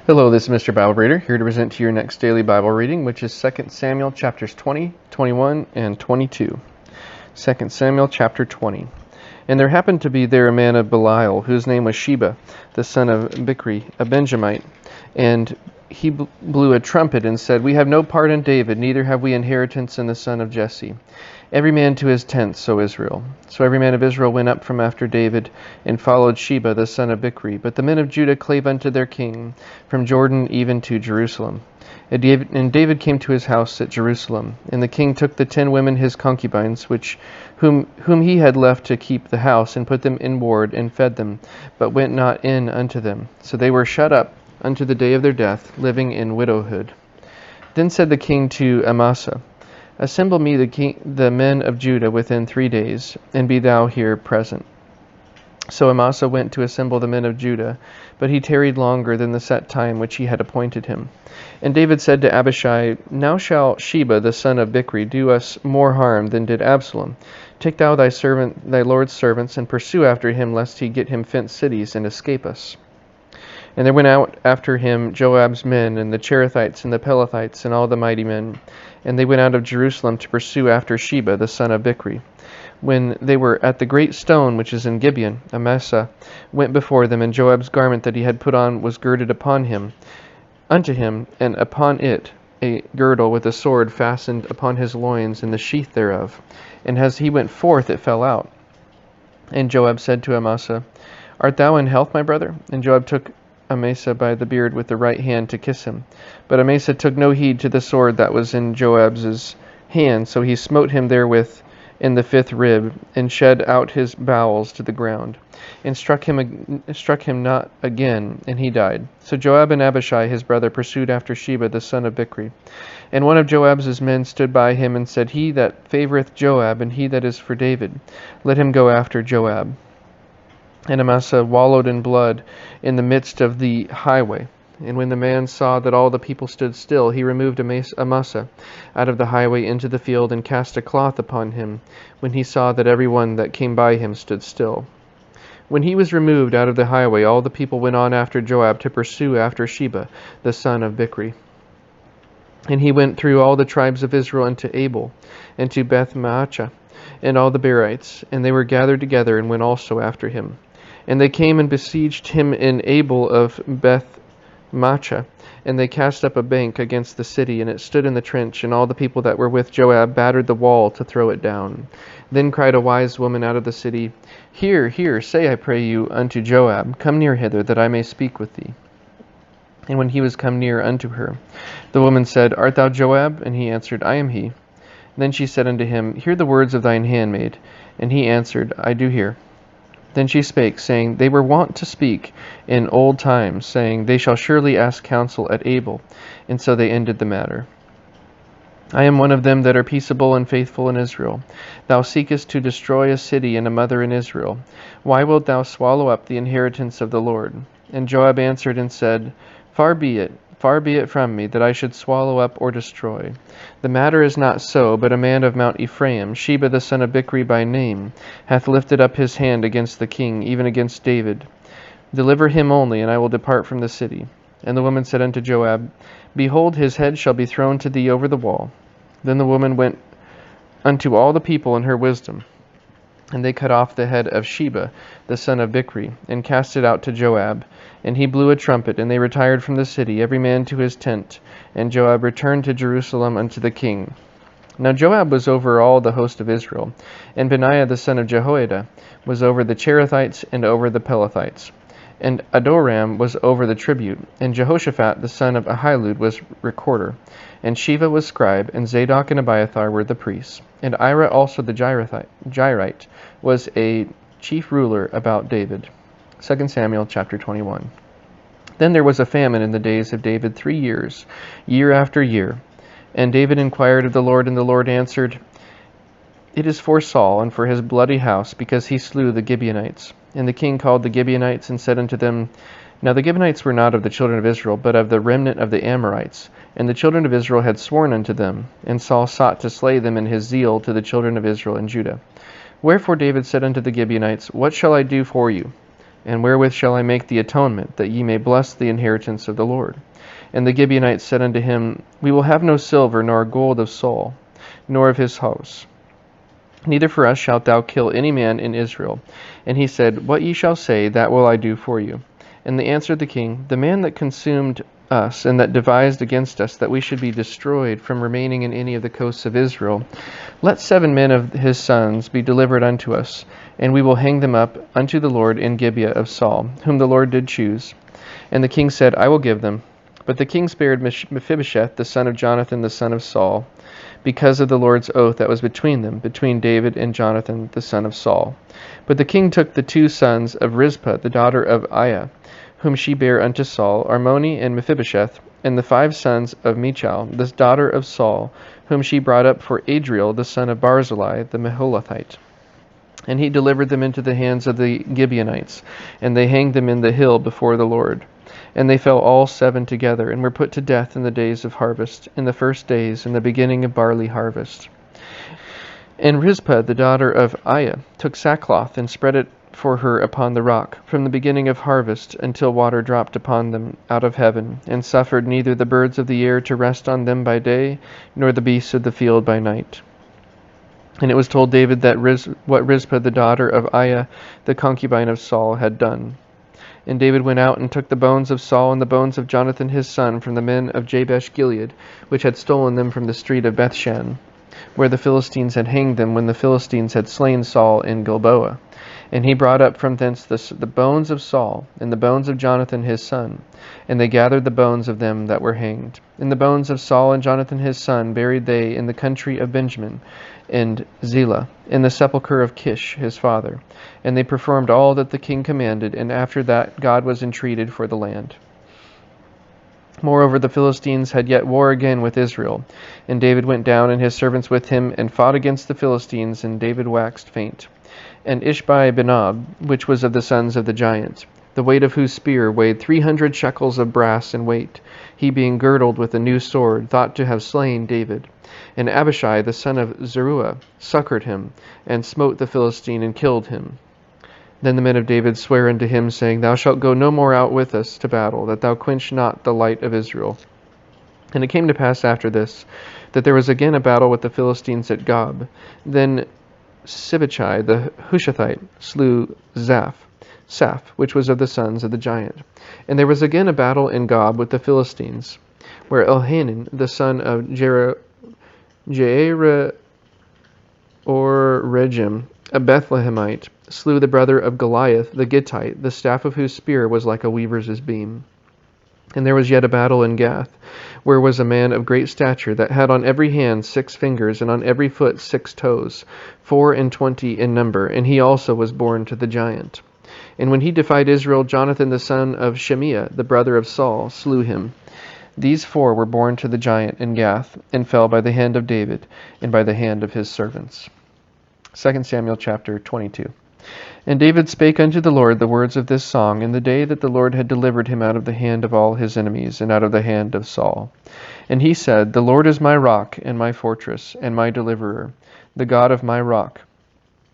Hello, this is Mr. Bible Reader, here to present to you your next daily Bible reading, which is 2 Samuel chapters 20, 21, and 22. 2 Samuel chapter 20. And there happened to be there a man of Belial, whose name was Sheba, the son of Bichri, a Benjamite. And he blew a trumpet and said, We have no part in David, neither have we inheritance in the son of Jesse. Every man to his tent, so Israel. So every man of Israel went up from after David, and followed Sheba the son of Bichri. But the men of Judah clave unto their king, from Jordan even to Jerusalem. And David came to his house at Jerusalem. And the king took the 10 women his concubines, whom he had left to keep the house, and put them in ward, and fed them, but went not in unto them. So they were shut up unto the day of their death, living in widowhood. Then said the king to Amasa, Assemble me the men of Judah within 3 days, and be thou here present. So Amasa went to assemble the men of Judah, but he tarried longer than the set time which he had appointed him. And David said to Abishai, Now shall Sheba the son of Bichri do us more harm than did Absalom. Take thou thy Lord's servants, and pursue after him, lest he get him fenced cities, and escape us. And there went out after him Joab's men, and the Cherethites, and the Pelethites, and all the mighty men. And they went out of Jerusalem to pursue after Sheba the son of Bichri. When they were at the great stone which is in Gibeon, Amasa went before them, and Joab's garment that he had put on was girded unto him, and upon it a girdle with a sword fastened upon his loins in the sheath thereof. And as he went forth, it fell out. And Joab said to Amasa, Art thou in health, my brother? And Joab took Amasa by the beard with the right hand to kiss him. But Amasa took no heed to the sword that was in Joab's hand, so he smote him therewith in the 5th rib, and shed out his bowels to the ground, and struck him not again, and he died. So Joab and Abishai his brother pursued after Sheba the son of Bichri. And one of Joab's men stood by him, and said, He that favoureth Joab, and he that is for David, let him go after Joab. And Amasa wallowed in blood in the midst of the highway. And when the man saw that all the people stood still, he removed Amasa out of the highway into the field, and cast a cloth upon him, when he saw that every one that came by him stood still. When he was removed out of the highway, all the people went on after Joab to pursue after Sheba the son of Bichri. And he went through all the tribes of Israel unto Abel, and to Beth-maachah, and all the Berites, and they were gathered together, and went also after him. And they came and besieged him in Abel of Beth-maachah, and they cast up a bank against the city, and it stood in the trench, and all the people that were with Joab battered the wall to throw it down. Then cried a wise woman out of the city, Hear, hear, say, I pray you, unto Joab, Come near hither, that I may speak with thee. And when he was come near unto her, the woman said, Art thou Joab? And he answered, I am he. Then she said unto him, Hear the words of thine handmaid. And he answered, I do hear. Then she spake, saying, They were wont to speak in old times, saying, They shall surely ask counsel at Abel. And so they ended the matter. I am one of them that are peaceable and faithful in Israel. Thou seekest to destroy a city and a mother in Israel. Why wilt thou swallow up the inheritance of the Lord? And Joab answered and said, Far be it from me, that I should swallow up or destroy. The matter is not so, but a man of Mount Ephraim, Sheba the son of Bichri by name, hath lifted up his hand against the king, even against David. Deliver him only, and I will depart from the city. And the woman said unto Joab, Behold, his head shall be thrown to thee over the wall. Then the woman went unto all the people in her wisdom, and they cut off the head of Sheba the son of Bichri, and cast it out to Joab. And he blew a trumpet, and they retired from the city, every man to his tent. And Joab returned to Jerusalem unto the king. Now Joab was over all the host of Israel, and Benaiah the son of Jehoiada was over the Cherethites and over the Pelethites. And Adoram was over the tribute, and Jehoshaphat the son of Ahilud was recorder. And Sheva was scribe, and Zadok and Abiathar were the priests. And Ira also the Jairite was a chief ruler about David. 2 Samuel chapter 21. Then there was a famine in the days of David 3 years, year after year. And David inquired of the Lord, and the Lord answered, It is for Saul and for his bloody house, because he slew the Gibeonites. And the king called the Gibeonites, and said unto them, Now the Gibeonites were not of the children of Israel, but of the remnant of the Amorites. And the children of Israel had sworn unto them, and Saul sought to slay them in his zeal to the children of Israel and Judah. Wherefore David said unto the Gibeonites, What shall I do for you? And wherewith shall I make the atonement, that ye may bless the inheritance of the Lord? And the Gibeonites said unto him, We will have no silver nor gold of Saul, nor of his house. Neither for us shalt thou kill any man in Israel. And he said, What ye shall say, that will I do for you. And they answered the king, The man that consumed us, and that devised against us, that we should be destroyed from remaining in any of the coasts of Israel, let 7 men of his sons be delivered unto us, and we will hang them up unto the Lord in Gibeah of Saul, whom the Lord did choose. And the king said, I will give them. But the king spared Mephibosheth, the son of Jonathan, the son of Saul, because of the Lord's oath that was between them, between David and Jonathan, the son of Saul. But the king took the 2 sons of Rizpah, the daughter of Aiah, whom she bare unto Saul, Armoni and Mephibosheth, and the 5 sons of Michal, the daughter of Saul, whom she brought up for Adriel, the son of Barzillai, the Meholathite. And he delivered them into the hands of the Gibeonites, and they hanged them in the hill before the Lord. And they fell all 7 together, and were put to death in the days of harvest, in the first days, in the beginning of barley harvest. And Rizpah, the daughter of Aiah, took sackcloth, and spread it for her upon the rock, from the beginning of harvest, until water dropped upon them out of heaven, and suffered neither the birds of the air to rest on them by day, nor the beasts of the field by night. And it was told David that what Rizpah, the daughter of Aiah, the concubine of Saul, had done. And David went out and took the bones of Saul and the bones of Jonathan his son from the men of Jabesh Gilead, which had stolen them from the street of Bethshan, where the Philistines had hanged them when the Philistines had slain Saul in Gilboa. And he brought up from thence the bones of Saul and the bones of Jonathan his son, and they gathered the bones of them that were hanged. And the bones of Saul and Jonathan his son buried they in the country of Benjamin, and Zelah, in the sepulchre of Kish his father. And they performed all that the king commanded, and after that God was entreated for the land. Moreover, the Philistines had yet war again with Israel, and David went down and his servants with him, and fought against the Philistines, and David waxed faint. And Ishbi-Benob, which was of the sons of the giant, the weight of whose spear weighed 300 shekels of brass in weight, he being girdled with a new sword, thought to have slain David. And Abishai, the son of Zeruiah, succored him, and smote the Philistine, and killed him. Then the men of David sware unto him, saying, Thou shalt go no more out with us to battle, that thou quench not the light of Israel. And it came to pass after this, that there was again a battle with the Philistines at Gob. Then Sibbechai the Hushathite slew Saph, which was of the sons of the giant. And there was again a battle in Gob with the Philistines, where Elhanan, the son of Jair or Regem, a Bethlehemite, slew the brother of Goliath the Gittite, the staff of whose spear was like a weaver's beam. And there was yet a battle in Gath, where was a man of great stature, that had on every hand 6 fingers, and on every foot 6 toes, 24 in number, and he also was born to the giant. And when he defied Israel, Jonathan the son of Shemiah, the brother of Saul, slew him. These 4 were born to the giant in Gath, and fell by the hand of David, and by the hand of his servants. 2 Samuel chapter 22. And David spake unto the Lord the words of this song in the day that the Lord had delivered him out of the hand of all his enemies, and out of the hand of Saul. And he said, The Lord is my rock, and my fortress, and my deliverer, the God of my rock,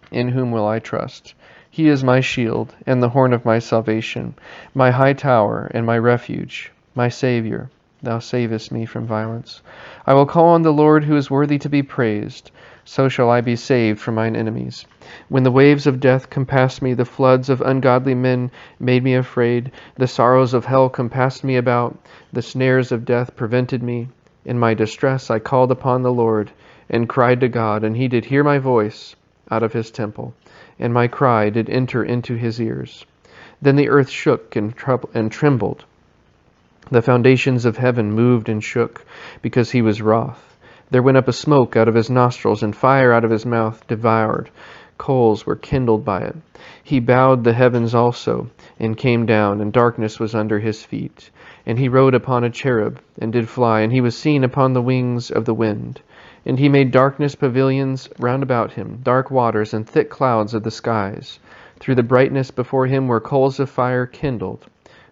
in whom will I trust. He is my shield, and the horn of my salvation, my high tower, and my refuge, my Savior. Thou savest me from violence. I will call on the Lord, who is worthy to be praised. So shall I be saved from mine enemies. When the waves of death compassed me, the floods of ungodly men made me afraid. The sorrows of hell compassed me about. The snares of death prevented me. In my distress I called upon the Lord, and cried to God, and he did hear my voice out of his temple, and my cry did enter into his ears. Then the earth shook and trembled. The foundations of heaven moved and shook, because he was wroth. There went up a smoke out of his nostrils, and fire out of his mouth devoured. Coals were kindled by it. He bowed the heavens also, and came down, and darkness was under his feet. And he rode upon a cherub, and did fly, and he was seen upon the wings of the wind. And he made darkness pavilions round about him, dark waters, and thick clouds of the skies. Through the brightness before him were coals of fire kindled.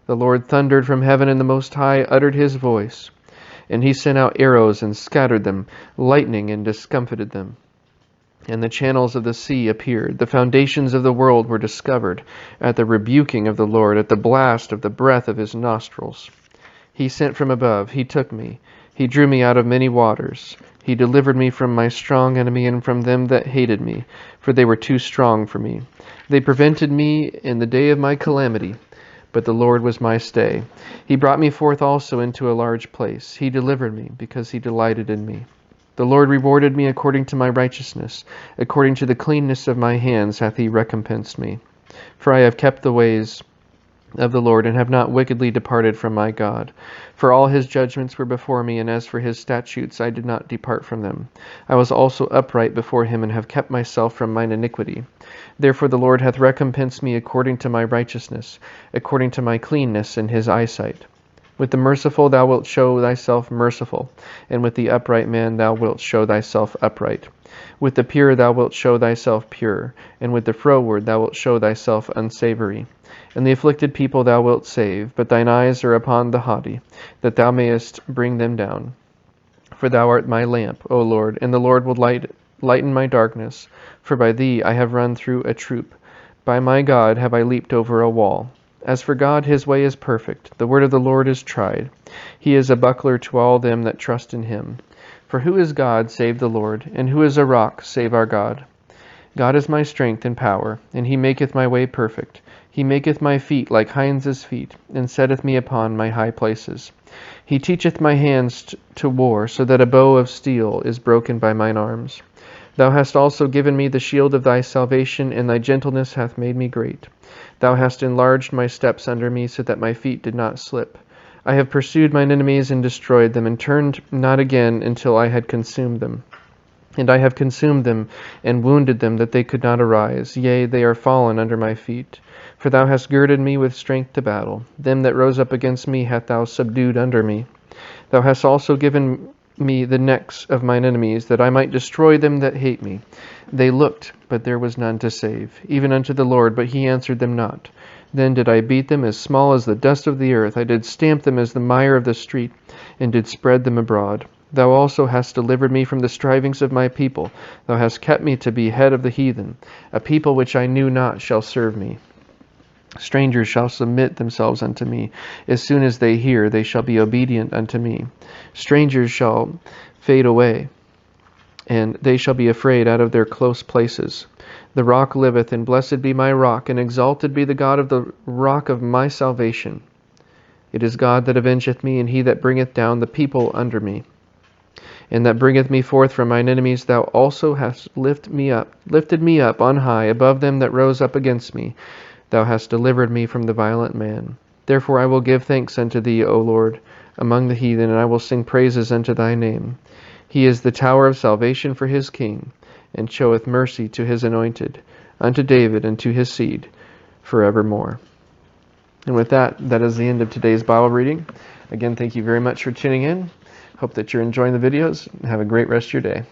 The Lord thundered from heaven, and the Most High uttered his voice. And he sent out arrows and scattered them, lightning and discomfited them. and the channels of the sea appeared. The foundations of the world were discovered at the rebuking of the Lord, at the blast of the breath of his nostrils. He sent from above, he took me, he drew me out of many waters. He delivered me from my strong enemy and from them that hated me, for they were too strong for me. They prevented me in the day of my calamity, but the Lord was my stay. He brought me forth also into a large place. He delivered me, because he delighted in me. The Lord rewarded me according to my righteousness. According to the cleanness of my hands hath he recompensed me. For I have kept the ways of the Lord, and have not wickedly departed from my God. For all his judgments were before me, and as for his statutes I did not depart from them. I was also upright before him, and have kept myself from mine iniquity. Therefore the Lord hath recompensed me according to my righteousness, according to my cleanness in his eyesight. With the merciful thou wilt show thyself merciful, and with the upright man thou wilt show thyself upright. With the pure thou wilt show thyself pure, and with the froward thou wilt show thyself unsavory. And the afflicted people thou wilt save, but thine eyes are upon the haughty, that thou mayest bring them down. For thou art my lamp, O Lord, and the Lord will lighten my darkness. For by thee I have run through a troop. By my God have I leaped over a wall. As for God, his way is perfect. The word of the Lord is tried. He is a buckler to all them that trust in him. For who is God save the Lord? And who is a rock save our God? God is my strength and power, and he maketh my way perfect. He maketh my feet like hinds' feet, and setteth me upon my high places. He teacheth my hands to war, so that a bow of steel is broken by mine arms. Thou hast also given me the shield of thy salvation, and thy gentleness hath made me great. Thou hast enlarged my steps under me, so that my feet did not slip. I have pursued mine enemies and destroyed them, and turned not again until I had consumed them. And I have consumed them, and wounded them, that they could not arise. Yea, they are fallen under my feet. For thou hast girded me with strength to battle. Them that rose up against me hath thou subdued under me. Thou hast also given me the necks of mine enemies, that I might destroy them that hate me. They looked, but there was none to save, even unto the Lord, but he answered them not. Then did I beat them as small as the dust of the earth. I did stamp them as the mire of the street, and did spread them abroad. Thou also hast delivered me from the strivings of my people. Thou hast kept me to be head of the heathen. A people which I knew not shall serve me. Strangers shall submit themselves unto me. As soon as they hear, they shall be obedient unto me. Strangers shall fade away, and they shall be afraid out of their close places. The rock liveth, and blessed be my rock, and exalted be the God of the rock of my salvation. It is God that avengeth me, and he that bringeth down the people under me, and that bringeth me forth from mine enemies. Thou also hast lifted me up on high above them that rose up against me. Thou hast delivered me from the violent man. Therefore I will give thanks unto thee, O Lord, among the heathen, and I will sing praises unto thy name. He is the tower of salvation for his king, and showeth mercy to his anointed, unto David and to his seed, forevermore. And with that, that is the end of today's Bible reading. Again, thank you very much for tuning in. Hope that you're enjoying the videos, and have a great rest of your day.